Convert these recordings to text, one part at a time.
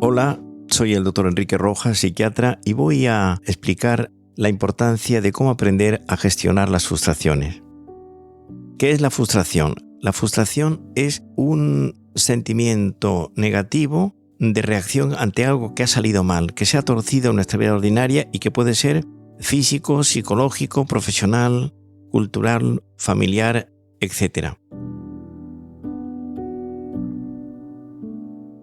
Hola, soy el doctor Enrique Rojas, psiquiatra, y voy a explicar la importancia de cómo aprender a gestionar las frustraciones. ¿Qué es la frustración? La frustración es un sentimiento negativo de reacción ante algo que ha salido mal, que se ha torcido en nuestra vida ordinaria y que puede ser físico, psicológico, profesional, cultural, familiar, etc.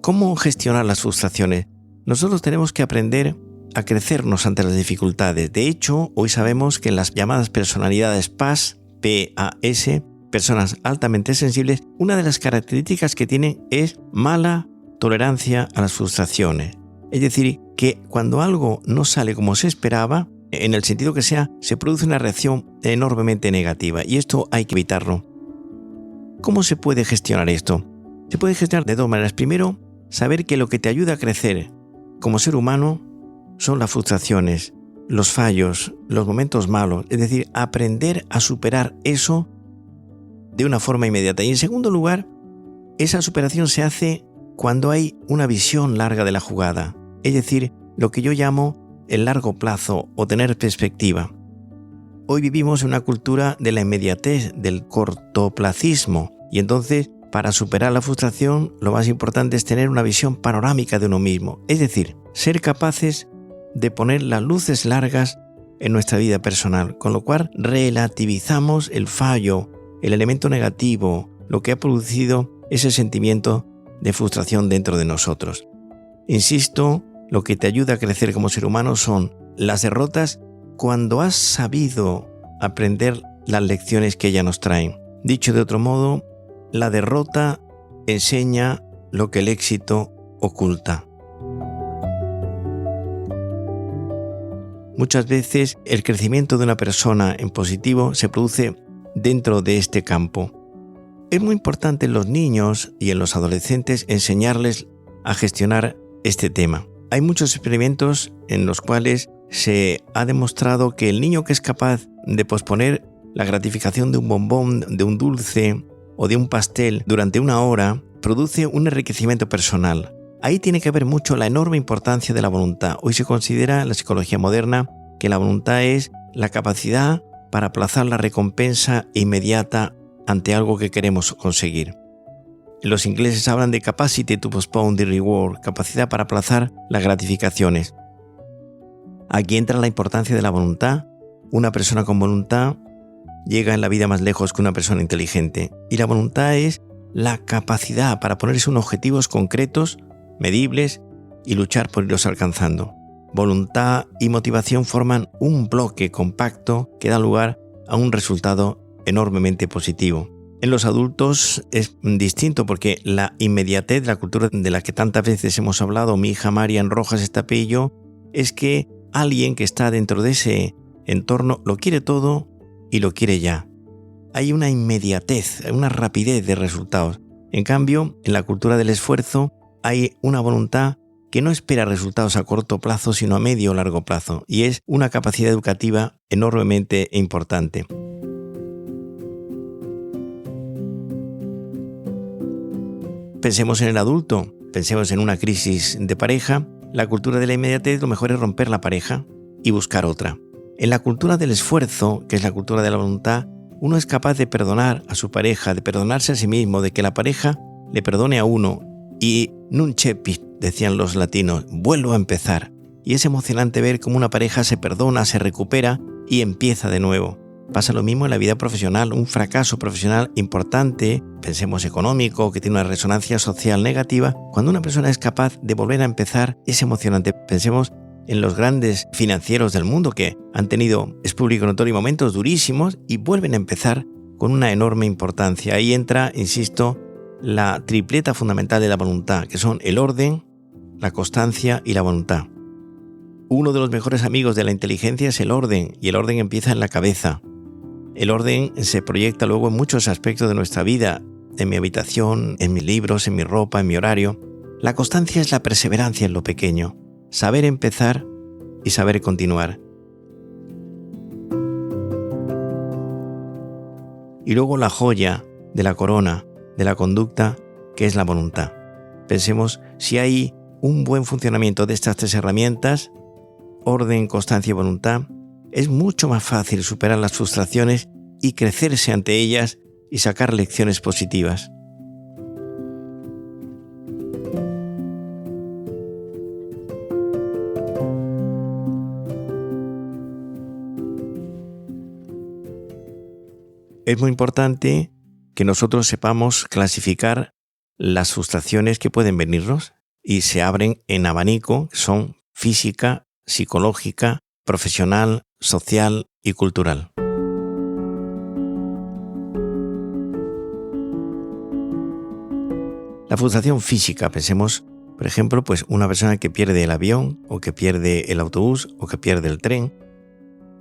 ¿Cómo gestionar las frustraciones? Nosotros tenemos que aprender a crecernos ante las dificultades. De hecho, hoy sabemos que las llamadas personalidades PAS, P-A-S, personas altamente sensibles, una de las características que tienen es mala tolerancia a las frustraciones. Es decir, que cuando algo no sale como se esperaba, en el sentido que sea, se produce una reacción enormemente negativa y esto hay que evitarlo. ¿Cómo se puede gestionar esto? Se puede gestionar de dos maneras. Primero, saber que lo que te ayuda a crecer como ser humano son las frustraciones, los fallos, los momentos malos. Es decir, aprender a superar eso de una forma inmediata. Y en segundo lugar, esa superación se hace cuando hay una visión larga de la jugada. Es decir, lo que yo llamo el largo plazo o tener perspectiva. Hoy vivimos en una cultura de la inmediatez, del cortoplacismo. Y entonces, para superar la frustración, lo más importante es tener una visión panorámica de uno mismo. Es decir, ser capaces de poner las luces largas en nuestra vida personal, con lo cual relativizamos el fallo, el elemento negativo, lo que ha producido ese sentimiento de frustración dentro de nosotros. Insisto, lo que te ayuda a crecer como ser humano son las derrotas cuando has sabido aprender las lecciones que ellas nos traen. Dicho de otro modo, la derrota enseña lo que el éxito oculta. Muchas veces el crecimiento de una persona en positivo se produce dentro de este campo. Es muy importante en los niños y en los adolescentes enseñarles a gestionar este tema. Hay muchos experimentos en los cuales se ha demostrado que el niño que es capaz de posponer la gratificación de un bombón, de un dulce o de un pastel durante una hora, produce un enriquecimiento personal. Ahí tiene que ver mucho la enorme importancia de la voluntad. Hoy se considera en la psicología moderna que la voluntad es la capacidad para aplazar la recompensa inmediata ante algo que queremos conseguir. Los ingleses hablan de capacity to postpone the reward, capacidad para aplazar las gratificaciones. Aquí entra la importancia de la voluntad. Una persona con voluntad llega en la vida más lejos que una persona inteligente. Y la voluntad es la capacidad para ponerse unos objetivos concretos, medibles, y luchar por irlos alcanzando. Voluntad y motivación forman un bloque compacto que da lugar a un resultado enormemente positivo. En los adultos es distinto porque la inmediatez, la cultura de la que tantas veces hemos hablado, mi hija Marian Rojas Estapello, es que alguien que está dentro de ese entorno lo quiere todo y lo quiere ya. Hay una inmediatez, una rapidez de resultados. En cambio, en la cultura del esfuerzo hay una voluntad que no espera resultados a corto plazo, sino a medio o largo plazo, y es una capacidad educativa enormemente importante. Pensemos en el adulto, pensemos en una crisis de pareja. La cultura de la inmediatez, lo mejor es romper la pareja y buscar otra. En la cultura del esfuerzo, que es la cultura de la voluntad, uno es capaz de perdonar a su pareja, de perdonarse a sí mismo, de que la pareja le perdone a uno y nun cepit, decían los latinos, vuelvo a empezar. Y es emocionante ver cómo una pareja se perdona, se recupera y empieza de nuevo. Pasa lo mismo en la vida profesional, un fracaso profesional importante, pensemos económico, que tiene una resonancia social negativa. Cuando una persona es capaz de volver a empezar, es emocionante. Pensemos en los grandes financieros del mundo que han tenido, es público notorio, momentos durísimos y vuelven a empezar con una enorme importancia. Ahí entra, insisto, la tripleta fundamental de la voluntad, que son el orden, la constancia y la voluntad. Uno de los mejores amigos de la inteligencia es el orden, y el orden empieza en la cabeza. El orden se proyecta luego en muchos aspectos de nuestra vida, en mi habitación, en mis libros, en mi ropa, en mi horario. La constancia es la perseverancia en lo pequeño, saber empezar y saber continuar. Y luego la joya de la corona de la conducta, que es la voluntad. Pensemos si hay un buen funcionamiento de estas 3 herramientas, orden, constancia y voluntad, es mucho más fácil superar las frustraciones y crecerse ante ellas y sacar lecciones positivas. Es muy importante que nosotros sepamos clasificar las frustraciones que pueden venirnos y se abren en abanico, son física, psicológica, profesional, social y cultural. La frustración física, pensemos, por ejemplo, pues una persona que pierde el avión o que pierde el autobús o que pierde el tren.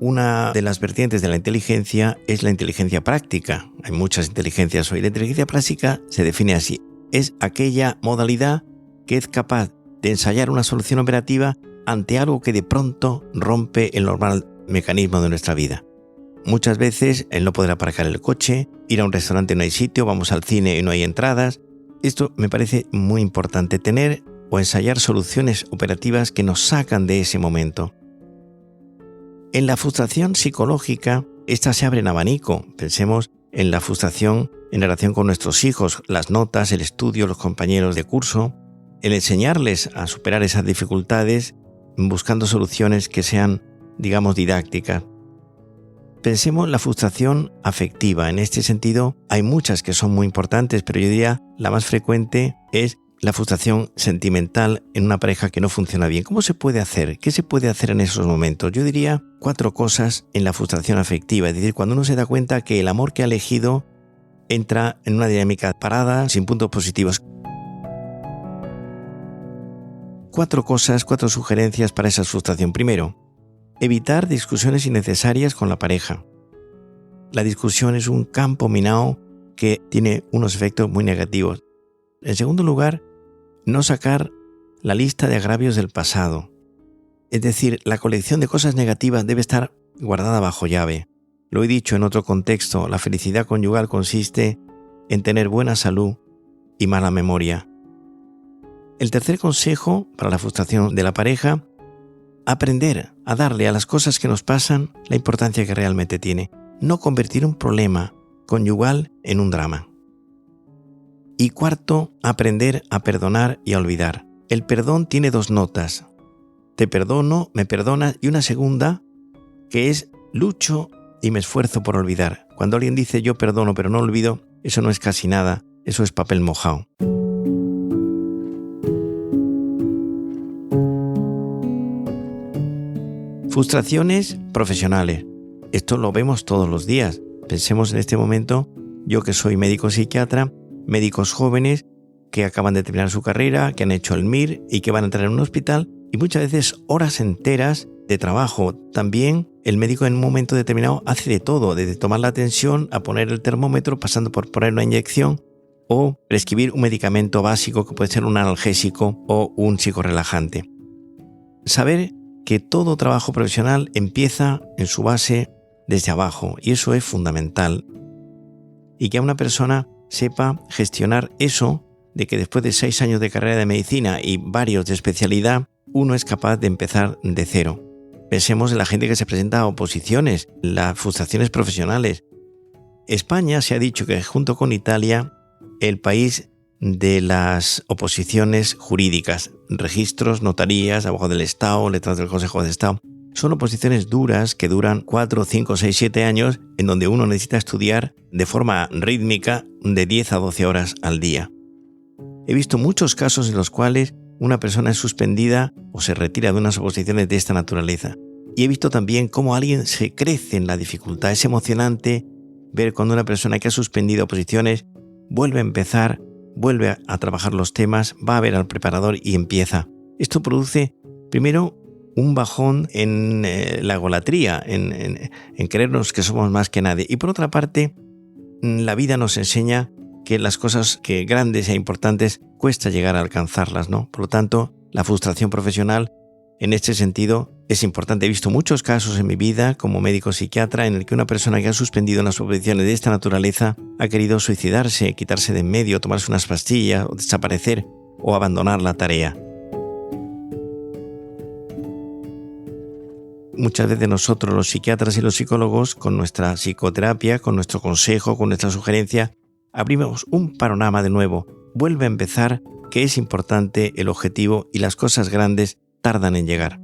Una de las vertientes de la inteligencia es la inteligencia práctica. Hay muchas inteligencias hoy. La inteligencia práctica se define así. Es aquella modalidad que es capaz de ensayar una solución operativa ante algo que de pronto rompe el normal mecanismo de nuestra vida. Muchas veces el no poder aparcar el coche, ir a un restaurante y no hay sitio, vamos al cine y no hay entradas. Esto me parece muy importante, tener o ensayar soluciones operativas que nos sacan de ese momento. En la frustración psicológica, esta se abre en abanico. Pensemos en la frustración en relación con nuestros hijos, las notas, el estudio, los compañeros de curso, el enseñarles a superar esas dificultades buscando soluciones que sean, digamos, didácticas. Pensemos en la frustración afectiva. En este sentido, hay muchas que son muy importantes, pero yo diría la más frecuente es la frustración sentimental en una pareja que no funciona bien. ¿Cómo se puede hacer? ¿Qué se puede hacer en esos momentos? Yo diría 4 cosas en la frustración afectiva. Es decir, cuando uno se da cuenta que el amor que ha elegido entra en una dinámica parada, sin puntos positivos. 4 cosas, 4 sugerencias para esa frustración. Primero, evitar discusiones innecesarias con la pareja. La discusión es un campo minado que tiene unos efectos muy negativos. En segundo lugar, no sacar la lista de agravios del pasado. Es decir, la colección de cosas negativas debe estar guardada bajo llave. Lo he dicho en otro contexto, la felicidad conyugal consiste en tener buena salud y mala memoria. El tercer consejo para la frustración de la pareja: aprender a darle a las cosas que nos pasan la importancia que realmente tiene. No convertir un problema conyugal en un drama. Y cuarto, aprender a perdonar y a olvidar. El perdón tiene 2 notas. Te perdono, me perdonas, y una segunda que es lucho y me esfuerzo por olvidar. Cuando alguien dice yo perdono pero no olvido, eso no es casi nada, eso es papel mojado. Frustraciones profesionales. Esto lo vemos todos los días. Pensemos en este momento, yo que soy médico psiquiatra, médicos jóvenes que acaban de terminar su carrera, que han hecho el MIR y que van a entrar en un hospital, y muchas veces horas enteras de trabajo. También el médico en un momento determinado hace de todo, desde tomar la tensión a poner el termómetro, pasando por poner una inyección o prescribir un medicamento básico que puede ser un analgésico o un psicorrelajante. Saber que todo trabajo profesional empieza en su base desde abajo, y eso es fundamental. Y que a una persona sepa gestionar eso de que después de 6 años de carrera de medicina y varios de especialidad, uno es capaz de empezar de cero. Pensemos en la gente que se presenta a oposiciones, las frustraciones profesionales. España se ha dicho que junto con Italia, el país de las oposiciones jurídicas, registros, notarías, abogados del Estado, letras del Consejo de Estado. Son oposiciones duras que duran 4, 5, 6, 7 años, en donde uno necesita estudiar de forma rítmica de 10 a 12 horas al día. He visto muchos casos en los cuales una persona es suspendida o se retira de unas oposiciones de esta naturaleza. Y he visto también cómo alguien se crece en la dificultad. Es emocionante ver cuando una persona que ha suspendido oposiciones vuelve a empezar, vuelve a trabajar los temas, va a ver al preparador y empieza. Esto produce, primero, un bajón en la egolatría, en creernos que somos más que nadie. Y por otra parte, la vida nos enseña que las cosas que grandes e importantes cuesta llegar a alcanzarlas, ¿no? Por lo tanto, la frustración profesional en este sentido es importante. He visto muchos casos en mi vida como médico psiquiatra en el que una persona que ha suspendido unas oposiciones de esta naturaleza ha querido suicidarse, quitarse de en medio, tomarse unas pastillas o desaparecer o abandonar la tarea. muchas veces nosotros, los psiquiatras y los psicólogos, con nuestra psicoterapia, con nuestro consejo, con nuestra sugerencia, abrimos un panorama de nuevo. Vuelve a empezar, que es importante el objetivo y las cosas grandes tardan en llegar.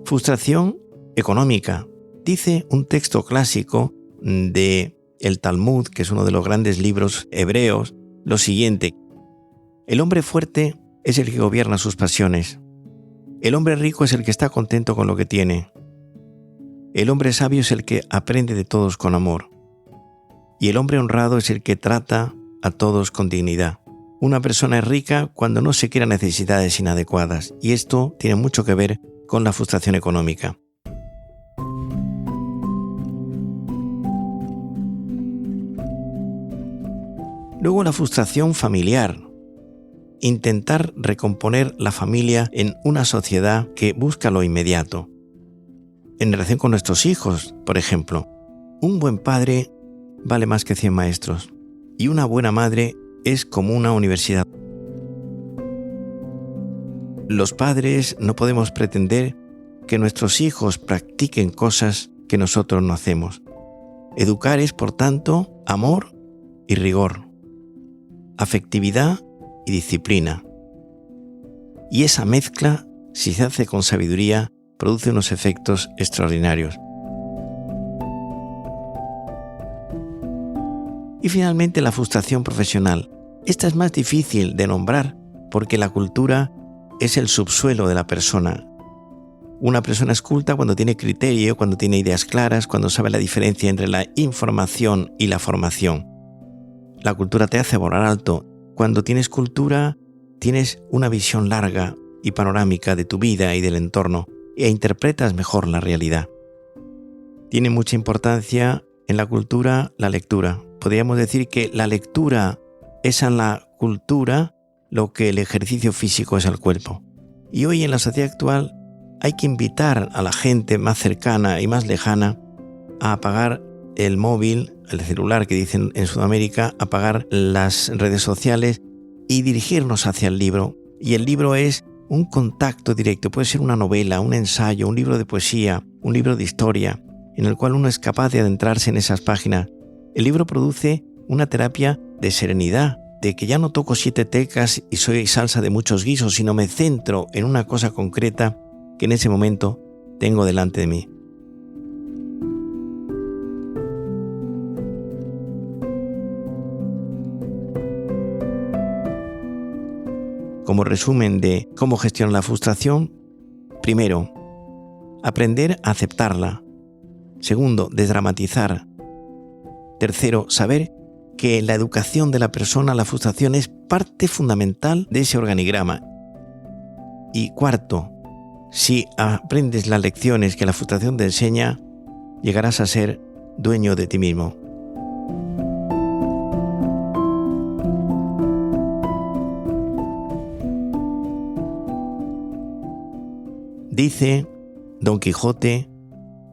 Frustración económica. Dice un texto clásico de el Talmud, que es uno de los grandes libros hebreos, lo siguiente: el hombre fuerte es el que gobierna sus pasiones. El hombre rico es el que está contento con lo que tiene. El hombre sabio es el que aprende de todos con amor. Y el hombre honrado es el que trata a todos con dignidad. Una persona es rica cuando no se crea necesidades inadecuadas, y esto tiene mucho que ver con la frustración económica. Luego la frustración familiar. Intentar recomponer la familia en una sociedad que busca lo inmediato. En relación con nuestros hijos, por ejemplo, un buen padre vale más que 100 maestros y una buena madre es como una universidad. Los padres no podemos pretender que nuestros hijos practiquen cosas que nosotros no hacemos. Educar es, por tanto, amor y rigor, afectividad y disciplina. Y esa mezcla, si se hace con sabiduría, produce unos efectos extraordinarios. Y finalmente la frustración profesional. Esta es más difícil de nombrar porque la cultura es el subsuelo de la persona. Una persona es culta cuando tiene criterio, cuando tiene ideas claras, cuando sabe la diferencia entre la información y la formación. La cultura te hace volar alto. Cuando tienes cultura, tienes una visión larga y panorámica de tu vida y del entorno e interpretas mejor la realidad. Tiene mucha importancia en la cultura la lectura. Podríamos decir que la lectura es en la cultura lo que el ejercicio físico es al cuerpo. Y hoy en la sociedad actual hay que invitar a la gente más cercana y más lejana a apagar el móvil, el celular que dicen en Sudamérica, apagar las redes sociales y dirigirnos hacia el libro. Y el libro es un contacto directo, puede ser una novela, un ensayo, un libro de poesía, un libro de historia, en el cual uno es capaz de adentrarse en esas páginas. El libro produce una terapia de serenidad, de que ya no toco 7 teclas y soy salsa de muchos guisos, sino me centro en una cosa concreta que en ese momento tengo delante de mí. Como resumen de cómo gestionar la frustración, primero, aprender a aceptarla. Segundo, desdramatizar. Tercero, saber que en la educación de la persona la frustración es parte fundamental de ese organigrama. Y cuarto, si aprendes las lecciones que la frustración te enseña, llegarás a ser dueño de ti mismo. Dice Don Quijote,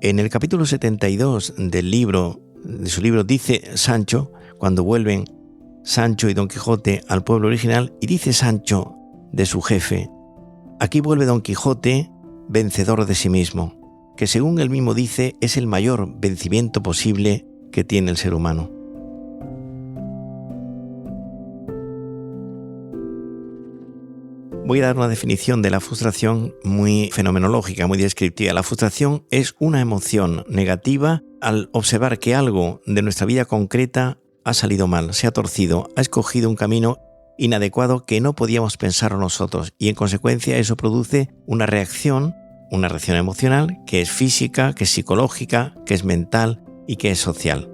en el capítulo 72 de su libro, dice Sancho, cuando vuelven Sancho y Don Quijote al pueblo original, y dice Sancho de su jefe: aquí vuelve Don Quijote vencedor de sí mismo, que según él mismo dice es el mayor vencimiento posible que tiene el ser humano. Voy a dar una definición de la frustración muy fenomenológica, muy descriptiva. La frustración es una emoción negativa al observar que algo de nuestra vida concreta ha salido mal, se ha torcido, ha escogido un camino inadecuado que no podíamos pensar nosotros, y en consecuencia eso produce una reacción emocional que es física, que es psicológica, que es mental y que es social.